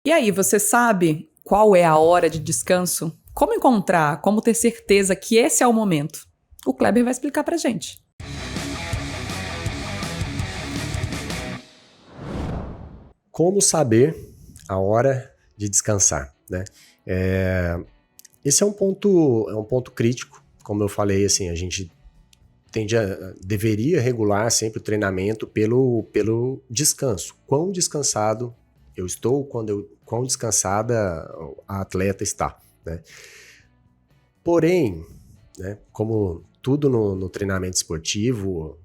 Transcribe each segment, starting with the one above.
E aí, você sabe qual é a hora de descanso? Como encontrar? Como ter certeza que esse é o momento? O Kleber vai explicar pra gente. Como saber a hora de descansar, né? Esse é um ponto crítico. Como eu falei, assim, a gente deveria regular sempre o treinamento pelo descanso. Quão descansado eu estou, quão descansada a atleta está, né? Porém, né, como tudo no treinamento esportivo,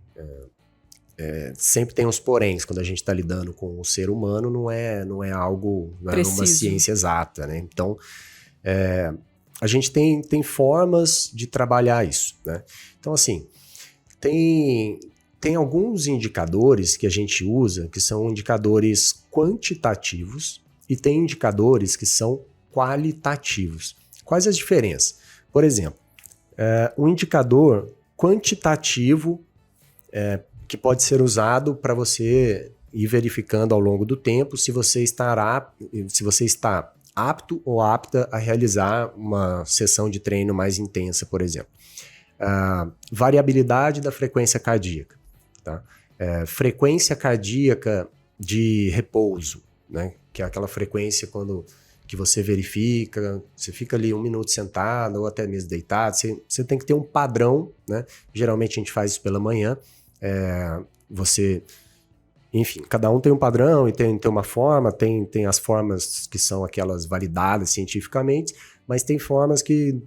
sempre tem uns poréns quando a gente está lidando com o ser humano, não é uma ciência exata, né? Então, a gente tem formas de trabalhar isso, né? Então, assim, tem alguns indicadores que a gente usa que são indicadores quantitativos e tem indicadores que são qualitativos. Quais as diferenças? Por exemplo, um indicador quantitativo que pode ser usado para você ir verificando ao longo do tempo se você está apto ou apta a realizar uma sessão de treino mais intensa, por exemplo. Variabilidade da frequência cardíaca. Tá? Frequência cardíaca de repouso, né? Que é aquela frequência que você verifica, você fica ali 1 minuto sentado ou até mesmo deitado, você tem que ter um padrão, né? Geralmente a gente faz isso pela manhã, enfim, cada um tem um padrão e tem uma forma, tem as formas que são aquelas validadas cientificamente, mas tem formas que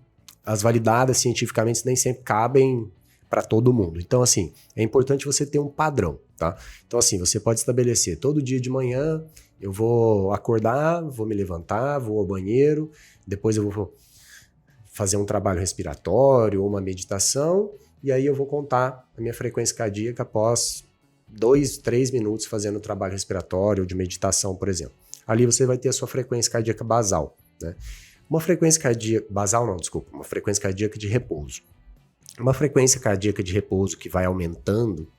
as validadas cientificamente nem sempre cabem para todo mundo. Então, assim, é importante você ter um padrão, tá? Então, assim, você pode estabelecer todo dia de manhã, eu vou acordar, vou me levantar, vou ao banheiro, depois eu vou fazer um trabalho respiratório ou uma meditação, e aí eu vou contar a minha frequência cardíaca após 2, 3 minutos fazendo o trabalho respiratório ou de meditação, por exemplo. Ali você vai ter a sua frequência cardíaca basal, né? Uma frequência cardíaca... Basal não, desculpa. Uma frequência cardíaca de repouso. Uma frequência cardíaca de repouso que vai aumentando,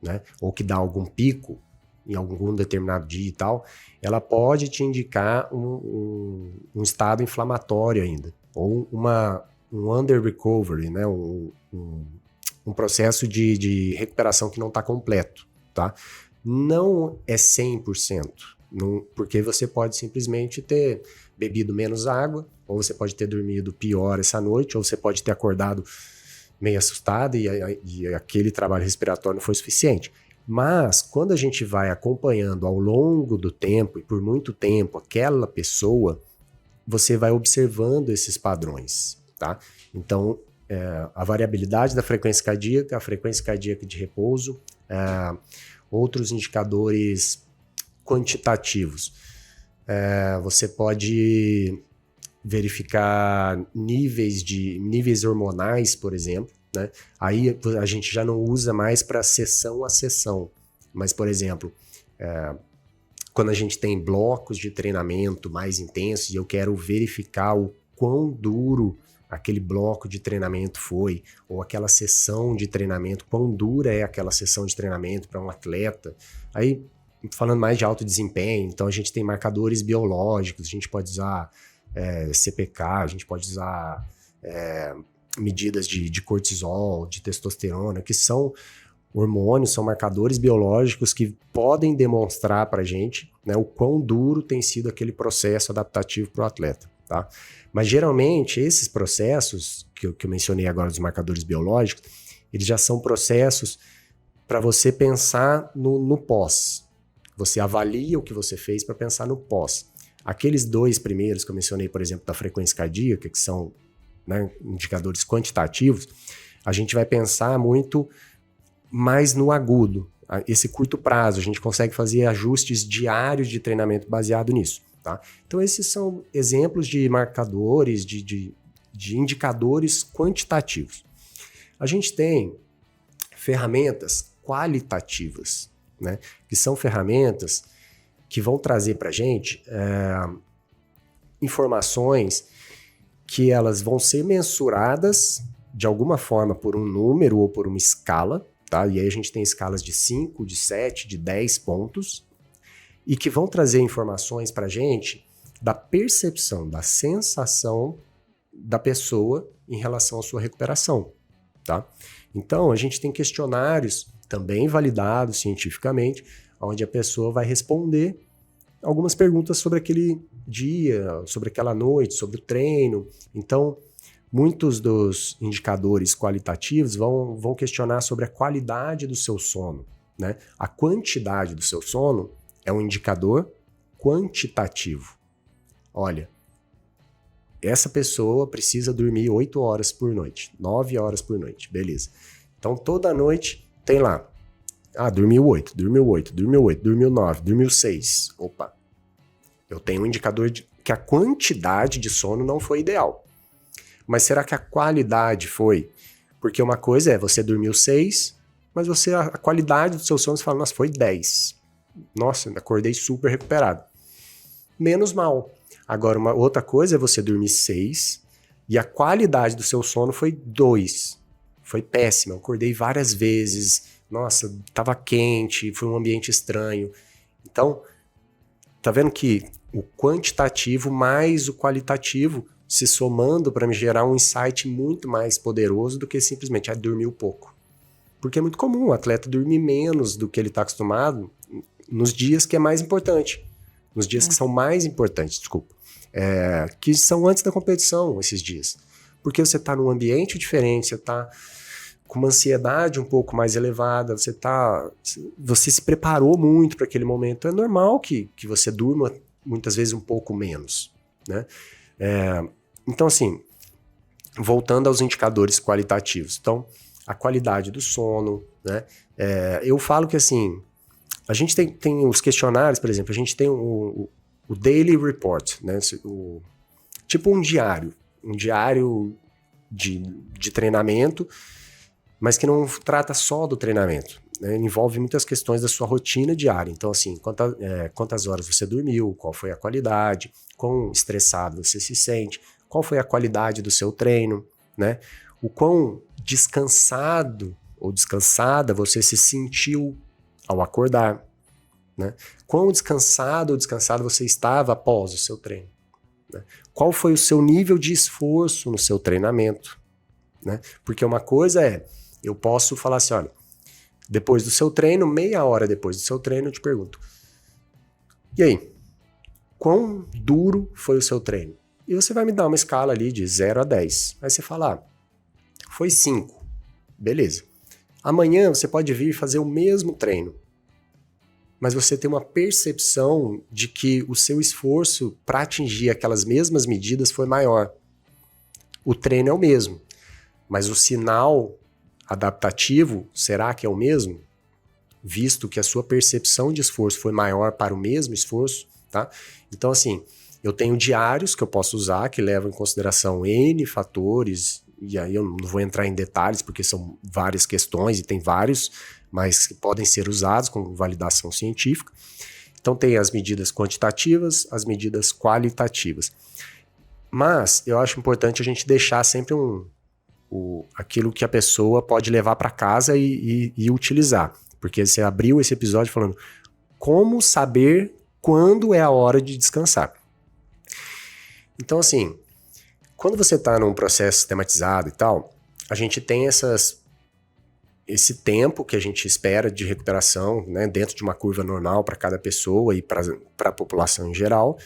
né, ou que dá algum pico em algum determinado dia e tal, ela pode te indicar um estado inflamatório ainda. Ou um under recovery, né, um processo de recuperação que não está completo, tá? Não é 100%, porque você pode simplesmente ter bebido menos água, ou você pode ter dormido pior essa noite, ou você pode ter acordado meio assustado e aquele trabalho respiratório não foi suficiente. Mas quando a gente vai acompanhando ao longo do tempo e por muito tempo aquela pessoa, você vai observando esses padrões, tá? Então, a variabilidade da frequência cardíaca, a frequência cardíaca de repouso, outros indicadores quantitativos. Você pode verificar níveis hormonais, por exemplo, né? Aí a gente já não usa mais para sessão a sessão, mas, por exemplo, quando a gente tem blocos de treinamento mais intensos e eu quero verificar o quão duro aquele bloco de treinamento foi, ou aquela sessão de treinamento, quão dura é aquela sessão de treinamento para um atleta, aí falando mais de alto desempenho, então a gente tem marcadores biológicos, a gente pode usar CPK, a gente pode usar medidas de cortisol, de testosterona, que são hormônios, são marcadores biológicos que podem demonstrar para a gente, né, o quão duro tem sido aquele processo adaptativo para o atleta, tá? Mas geralmente esses processos que eu mencionei agora dos marcadores biológicos, eles já são processos para você pensar no pós. Você avalia o que você fez para pensar no pós. Aqueles 2 primeiros que eu mencionei, por exemplo, da frequência cardíaca, que são, né, indicadores quantitativos, a gente vai pensar muito mais no agudo. Esse curto prazo, a gente consegue fazer ajustes diários de treinamento baseado nisso, tá? Então esses são exemplos de marcadores, de indicadores quantitativos. A gente tem ferramentas qualitativas, né, que são ferramentas que vão trazer para a gente informações que elas vão ser mensuradas de alguma forma por um número ou por uma escala, tá? E aí a gente tem escalas de 5, de 7, de 10 pontos, e que vão trazer informações para a gente da percepção, da sensação da pessoa em relação à sua recuperação, tá? Então, a gente tem questionários também validados cientificamente, onde a pessoa vai responder algumas perguntas sobre aquele dia, sobre aquela noite, sobre o treino. Então, muitos dos indicadores qualitativos vão questionar sobre a qualidade do seu sono, né? A quantidade do seu sono é um indicador quantitativo. Olha, essa pessoa precisa dormir 8 horas por noite, 9 horas por noite, beleza. Então, toda noite tem lá, dormiu 8, dormiu 8, dormiu 8, dormiu 9, dormiu 6. Opa, eu tenho um indicador de que a quantidade de sono não foi ideal. Mas será que a qualidade foi? Porque uma coisa é você dormiu 6, mas a qualidade do seu sono, você fala, nossa, foi 10. Nossa, acordei super recuperado. Menos mal. Agora, uma outra coisa é você dormir 6 e a qualidade do seu sono foi 2. Foi péssima. Eu acordei várias vezes. Nossa, estava quente, foi um ambiente estranho. Então, tá vendo que o quantitativo mais o qualitativo se somando para me gerar um insight muito mais poderoso do que simplesmente dormiu pouco. Porque é muito comum o atleta dormir menos do que ele está acostumado nos dias que é mais importante. Nos dias que são mais importantes, desculpa. Que são antes da competição, esses dias. Porque você está num ambiente diferente, você está com uma ansiedade um pouco mais elevada, você se preparou muito para aquele momento. É normal que você durma muitas vezes um pouco menos, né? Então, assim, voltando aos indicadores qualitativos. Então, a qualidade do sono, né? Eu falo que, assim, a gente tem os questionários, por exemplo, a gente tem o Daily Report, né? Tipo um diário de treinamento, mas que não trata só do treinamento, né? Envolve muitas questões da sua rotina diária. Então, assim, quantas horas você dormiu, qual foi a qualidade, quão estressado você se sente, qual foi a qualidade do seu treino, né? O quão descansado ou descansada você se sentiu ao acordar, né? Quão descansado ou descansada você estava após o seu treino, né? Qual foi o seu nível de esforço no seu treinamento, né? Porque uma coisa eu posso falar assim, olha, depois do seu treino, meia hora depois do seu treino, eu te pergunto, e aí, quão duro foi o seu treino? E você vai me dar uma escala ali de 0 a 10. Aí você fala, foi 5. Beleza. Amanhã você pode vir fazer o mesmo treino, mas você tem uma percepção de que o seu esforço para atingir aquelas mesmas medidas foi maior. O treino é o mesmo, mas o sinal adaptativo, será que é o mesmo? Visto que a sua percepção de esforço foi maior para o mesmo esforço, tá? Então, assim, eu tenho diários que eu posso usar, que levam em consideração N fatores, e aí eu não vou entrar em detalhes, porque são várias questões, e tem vários, mas que podem ser usados com validação científica. Então, tem as medidas quantitativas, as medidas qualitativas. Mas eu acho importante a gente deixar sempre aquilo que a pessoa pode levar para casa e utilizar. Porque você abriu esse episódio falando como saber quando é a hora de descansar. Então, assim, quando você está num processo sistematizado e tal, a gente tem esse tempo que a gente espera de recuperação, né, dentro de uma curva normal para cada pessoa e para a população em geral.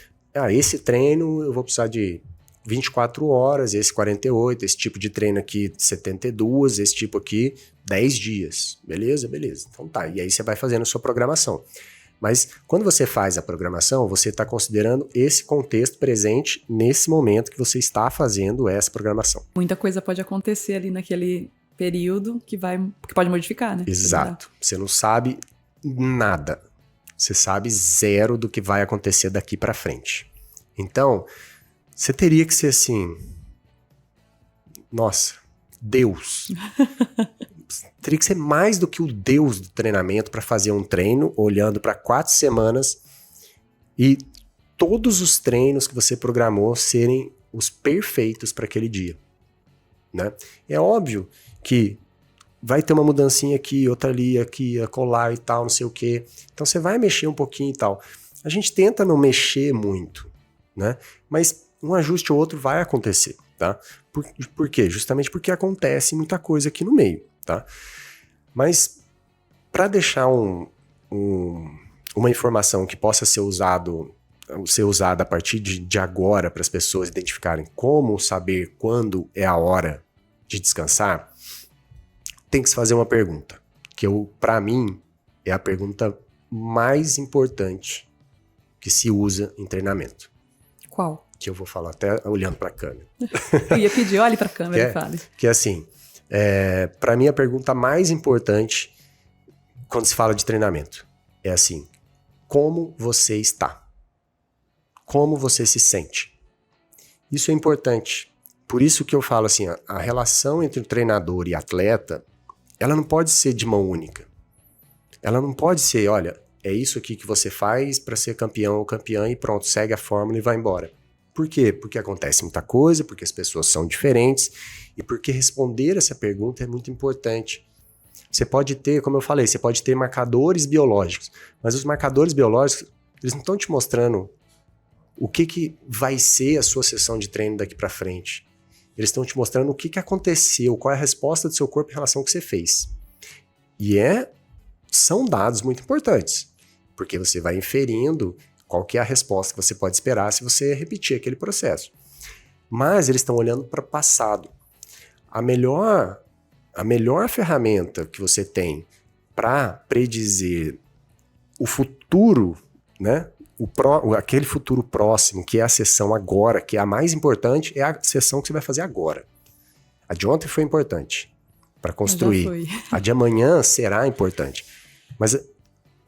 Esse treino eu vou precisar de 24 horas, esse 48, esse tipo de treino aqui 72, esse tipo aqui 10 dias. Beleza? Beleza. Então tá, e aí você vai fazendo a sua programação. Mas quando você faz a programação, você está considerando esse contexto presente nesse momento que você está fazendo essa programação. Muita coisa pode acontecer ali naquele período que pode modificar, né? Exato. Você não sabe nada. Você sabe zero do que vai acontecer daqui para frente. Então, você teria que ser assim, nossa, Deus. Teria que ser mais do que o Deus do treinamento para fazer um treino olhando para 4 semanas e todos os treinos que você programou serem os perfeitos para aquele dia, né? É óbvio que vai ter uma mudancinha aqui, outra ali, aqui, acolá e tal, não sei o quê. Então você vai mexer um pouquinho e tal. A gente tenta não mexer muito, né? Mas um ajuste ou outro vai acontecer, tá? Por quê? Justamente porque acontece muita coisa aqui no meio, tá? Mas para deixar uma informação que possa ser usada a partir de agora para as pessoas identificarem como saber quando é a hora de descansar, tem que se fazer uma pergunta, que para mim é a pergunta mais importante que se usa em treinamento. Qual? Que eu vou falar até olhando para a câmera. Eu ia pedir, olhe para a câmera e fale. Que é assim, para mim a pergunta mais importante quando se fala de treinamento é assim, como você está? Como você se sente? Isso é importante. Por isso que eu falo assim, a relação entre o treinador e atleta, ela não pode ser de mão única. Ela não pode ser, olha, é isso aqui que você faz para ser campeão ou campeã e pronto, segue a fórmula e vai embora. Por quê? Porque acontece muita coisa, porque as pessoas são diferentes e porque responder essa pergunta é muito importante. Você pode ter, como eu falei, você pode ter marcadores biológicos, mas os marcadores biológicos, eles não estão te mostrando o que vai ser a sua sessão de treino daqui para frente. Eles estão te mostrando o que aconteceu, qual é a resposta do seu corpo em relação ao que você fez. E são dados muito importantes, porque você vai inferindo qual que é a resposta que você pode esperar se você repetir aquele processo. Mas eles estão olhando para o passado. A melhor ferramenta que você tem para predizer o futuro, né? Aquele futuro próximo, que é a sessão agora, que é a mais importante, é a sessão que você vai fazer agora. A de ontem foi importante para construir. A de amanhã será importante. Mas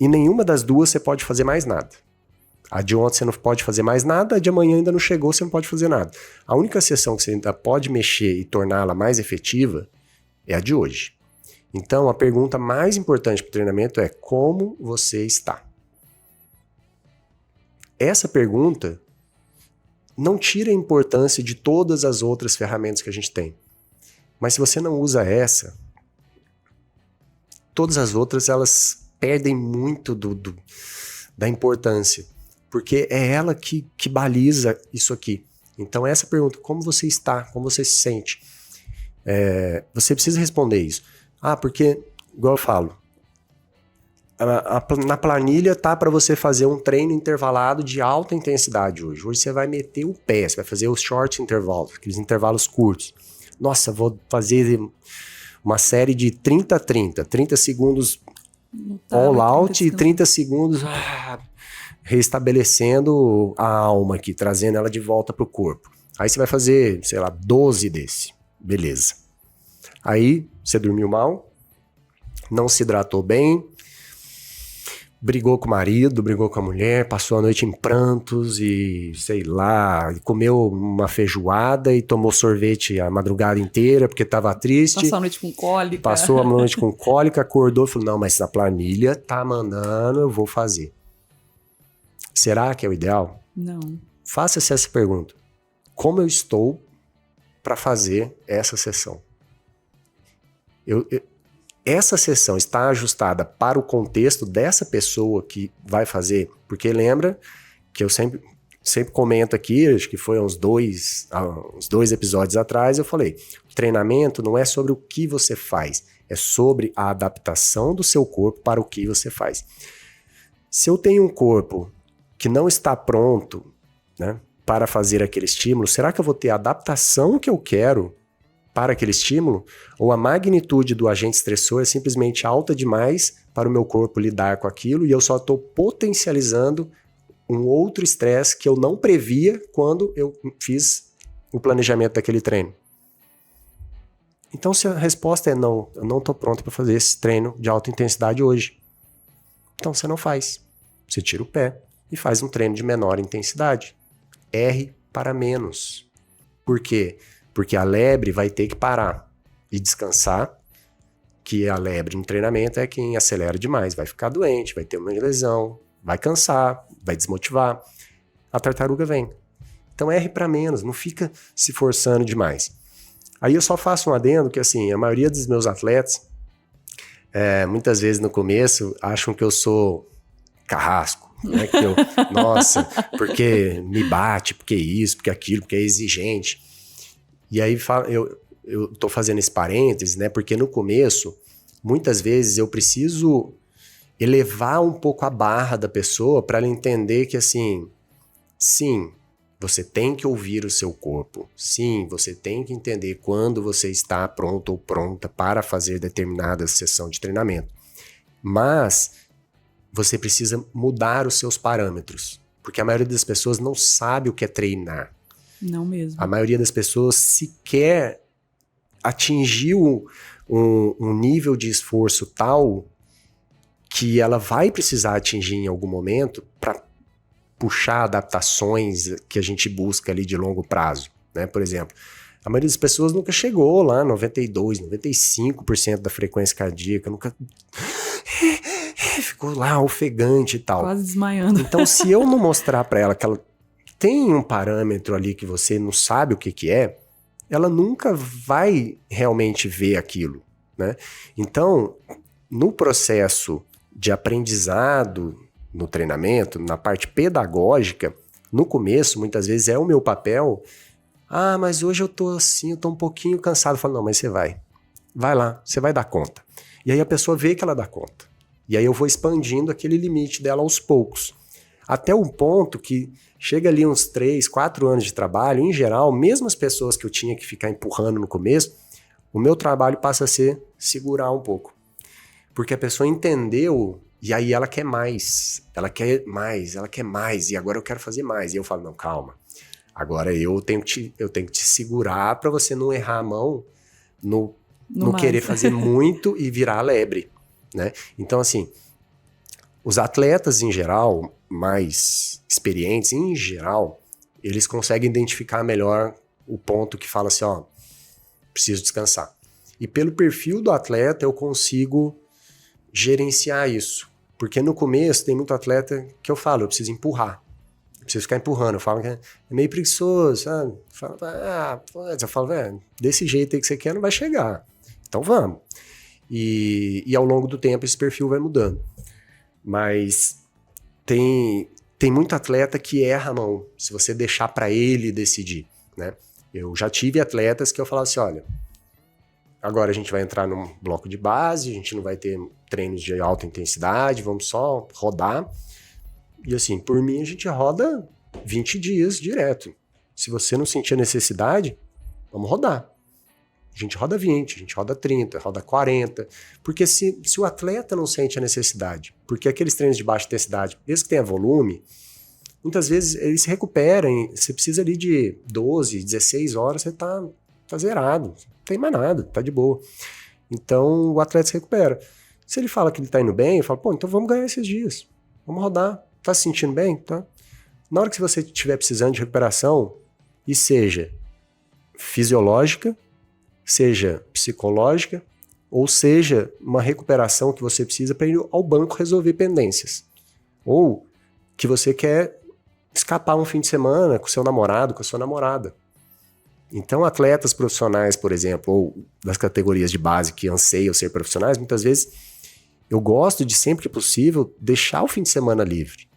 em nenhuma das duas você pode fazer mais nada. A de ontem você não pode fazer mais nada, a de amanhã ainda não chegou, você não pode fazer nada. A única sessão que você ainda pode mexer e torná-la mais efetiva é a de hoje. Então, a pergunta mais importante para o treinamento é como você está? Essa pergunta não tira a importância de todas as outras ferramentas que a gente tem. Mas se você não usa essa, todas as outras elas perdem muito da importância, porque é ela que baliza isso aqui. Então essa pergunta, como você está, como você se sente, você precisa responder isso. Porque, igual eu falo, na planilha tá para você fazer um treino intervalado de alta intensidade hoje. Hoje você vai meter o pé, você vai fazer os short intervalos, aqueles intervalos curtos. Nossa, vou fazer uma série de 30 segundos all out e 30 segundos restabelecendo a alma aqui, trazendo ela de volta pro corpo. Aí você vai fazer, 12 desse. Beleza. Aí você dormiu mal, não se hidratou bem, brigou com o marido, brigou com a mulher, passou a noite em prantos e, comeu uma feijoada e tomou sorvete a madrugada inteira porque estava triste. Passou a noite com cólica. Passou a noite com cólica, acordou e falou, não, mas na planilha tá mandando, eu vou fazer. Será que é o ideal? Não. Faça-se essa pergunta. Como eu estou para fazer essa sessão? Essa sessão está ajustada para o contexto dessa pessoa que vai fazer? Porque lembra que eu sempre comento aqui, acho que foi uns dois episódios atrás, eu falei, o treinamento não é sobre o que você faz, é sobre a adaptação do seu corpo para o que você faz. Se eu tenho um corpo que não está pronto, né, para fazer aquele estímulo, será que eu vou ter a adaptação que eu quero para aquele estímulo? Ou a magnitude do agente estressor é simplesmente alta demais para o meu corpo lidar com aquilo e eu só estou potencializando um outro estresse que eu não previa quando eu fiz o planejamento daquele treino? Então, se a resposta é não, eu não estou pronto para fazer esse treino de alta intensidade hoje, então você não faz. Você tira o pé e faz um treino de menor intensidade. R para menos. Por quê? Porque a lebre vai ter que parar e descansar, que a lebre no treinamento é quem acelera demais, vai ficar doente, vai ter uma lesão, vai cansar, vai desmotivar. A tartaruga vem. Então R para menos, não fica se forçando demais. Aí eu só faço um adendo que assim, a maioria dos meus atletas, muitas vezes no começo, acham que eu sou carrasco, né? Nossa, porque me bate, porque isso, porque aquilo, porque é exigente. E aí eu tô fazendo esse parêntese, né? Porque no começo, muitas vezes eu preciso elevar um pouco a barra da pessoa para ela entender que, assim, sim, você tem que ouvir o seu corpo. Sim, você tem que entender quando você está pronto ou pronta para fazer determinada sessão de treinamento. Mas você precisa mudar os seus parâmetros, porque a maioria das pessoas não sabe o que é treinar. Não mesmo. A maioria das pessoas sequer atingiu um nível de esforço tal que ela vai precisar atingir em algum momento para puxar adaptações que a gente busca ali de longo prazo, né? Por exemplo, a maioria das pessoas nunca chegou lá, 92, 95% da frequência cardíaca, nunca ficou lá ofegante e tal. Quase desmaiando. Então, se eu não mostrar para ela que ela tem um parâmetro ali que você não sabe o que é, ela nunca vai realmente ver aquilo, né? Então, no processo de aprendizado, no treinamento, na parte pedagógica, no começo, muitas vezes é o meu papel. Ah, mas hoje eu tô assim, eu tô um pouquinho cansado. Eu falo, não, mas você vai lá, você vai dar conta. E aí a pessoa vê que ela dá conta. E aí eu vou expandindo aquele limite dela aos poucos. Até um ponto que chega ali uns 3, 4 anos de trabalho, em geral, mesmo as pessoas que eu tinha que ficar empurrando no começo, o meu trabalho passa a ser segurar um pouco. Porque a pessoa entendeu, e aí ela quer mais, ela quer mais, e agora eu quero fazer mais. E eu falo, não, calma, agora eu tenho que te segurar para você não errar a mão no querer fazer muito e virar lebre, né? Então, assim, os atletas em geral, mais experientes em geral, eles conseguem identificar melhor o ponto que fala assim, ó, preciso descansar. E pelo perfil do atleta eu consigo gerenciar isso. Porque no começo tem muito atleta que eu falo, eu preciso empurrar. Eu preciso ficar empurrando. Eu falo que é meio preguiçoso, sabe? Eu falo, desse jeito aí que você quer não vai chegar. Então vamos. E ao longo do tempo esse perfil vai mudando. Mas tem muito atleta que erra a mão, se você deixar para ele decidir, né? Eu já tive atletas que eu falava assim, olha, agora a gente vai entrar num bloco de base, a gente não vai ter treinos de alta intensidade, vamos só rodar. E assim, por mim a gente roda 20 dias direto. Se você não sentir a necessidade, vamos rodar. A gente roda 20, a gente roda 30, roda 40. Porque se o atleta não sente a necessidade, porque aqueles treinos de baixa intensidade, desde que tenha volume, muitas vezes eles se recuperam. Você precisa ali de 12, 16 horas, você tá zerado. Não tem mais nada, tá de boa. Então o atleta se recupera. Se ele fala que ele tá indo bem, eu falo, pô, então vamos ganhar esses dias. Vamos rodar. Tá se sentindo bem? Tá. Na hora que você estiver precisando de recuperação, e seja fisiológica, seja psicológica, ou seja uma recuperação que você precisa para ir ao banco resolver pendências. Ou que você quer escapar um fim de semana com seu namorado, com a sua namorada. Então, atletas profissionais, por exemplo, ou das categorias de base que anseiam ser profissionais, muitas vezes eu gosto de, sempre que possível, deixar o fim de semana livre.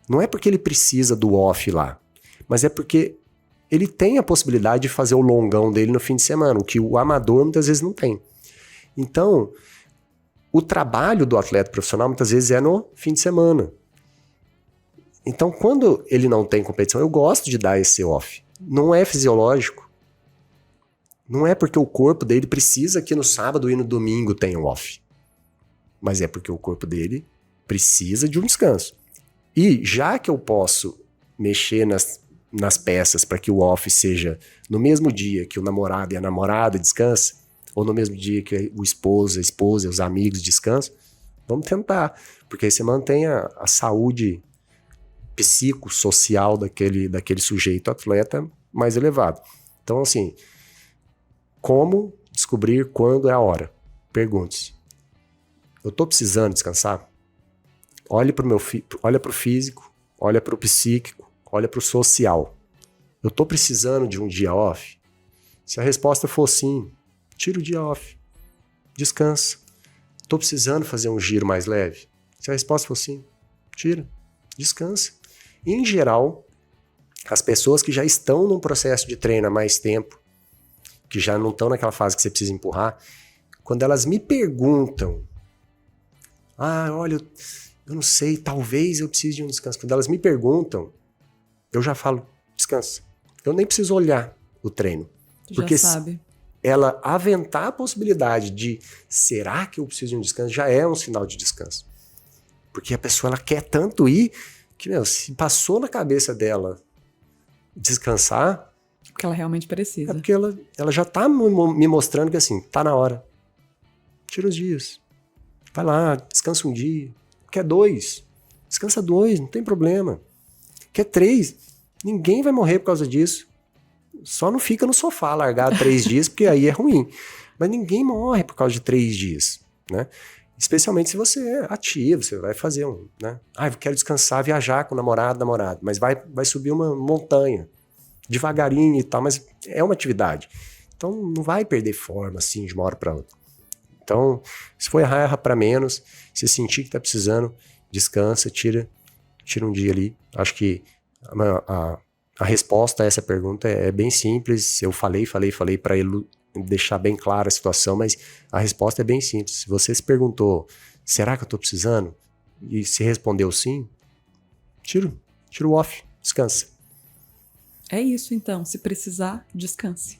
Não é porque ele precisa do off lá, mas é porque ele tem a possibilidade de fazer o longão dele no fim de semana, o que o amador muitas vezes não tem. Então, o trabalho do atleta profissional muitas vezes é no fim de semana. Então, quando ele não tem competição, eu gosto de dar esse off. Não é fisiológico. Não é porque o corpo dele precisa que no sábado e no domingo tenha um off. Mas é porque o corpo dele precisa de um descanso. E já que eu posso mexer nas peças para que o off seja no mesmo dia que o namorado e a namorada descansam, ou no mesmo dia que o esposo, a esposa e os amigos descansam, vamos tentar. Porque aí você mantém a saúde psicossocial daquele sujeito atleta mais elevado. Então, assim, como descobrir quando é a hora? Pergunte-se. Eu estou precisando descansar? Olhe para o físico, olha para o psíquico, olha para o social. Eu estou precisando de um dia off? Se a resposta for sim, tira o dia off. Descansa. Estou precisando fazer um giro mais leve? Se a resposta for sim, Tira. Descansa. Em geral, as pessoas que já estão num processo de treino há mais tempo, que já não estão naquela fase que você precisa empurrar, quando elas me perguntam, olha, eu não sei, talvez eu precise de um descanso. Quando elas me perguntam, eu já falo, descansa. Eu nem preciso olhar o treino. Já sabe. Ela aventar a possibilidade de, será que eu preciso de um descanso? Já é um sinal de descanso. Porque a pessoa, ela quer tanto ir, que, se passou na cabeça dela descansar... Porque ela realmente precisa. É porque ela já tá me mostrando que, assim, tá na hora. Tira os dias. Vai lá, descansa um dia. Quer 2? Descansa 2, não tem problema. Quer 3? Ninguém vai morrer por causa disso. Só não fica no sofá largado 3 dias, porque aí é ruim. Mas ninguém morre por causa de 3 dias, né? Especialmente se você é ativo, você vai fazer né? Eu quero descansar, viajar com o namorado, mas vai subir uma montanha, devagarinho e tal, mas é uma atividade. Então não vai perder forma assim de uma hora para outra. Então, se for erra para menos, se sentir que tá precisando, descansa, tira um dia ali. Acho que a resposta a essa pergunta é bem simples. Eu falei para ele deixar bem clara a situação, mas a resposta é bem simples. Se você se perguntou, será que eu tô precisando? E se respondeu sim, tira o off, descansa. É isso então, se precisar, descanse.